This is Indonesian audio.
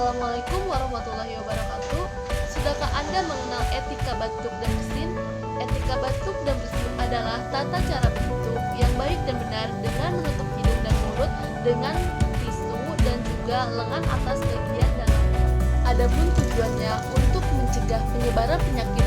Assalamualaikum warahmatullahi wabarakatuh. Sudahkah Anda mengenal etika batuk dan bersin? Etika batuk dan bersin adalah tata cara batuk yang baik dan benar dengan menutup hidung dan mulut dengan tisu dan juga lengan atas bagian dalam. Adapun tujuannya untuk mencegah penyebaran penyakit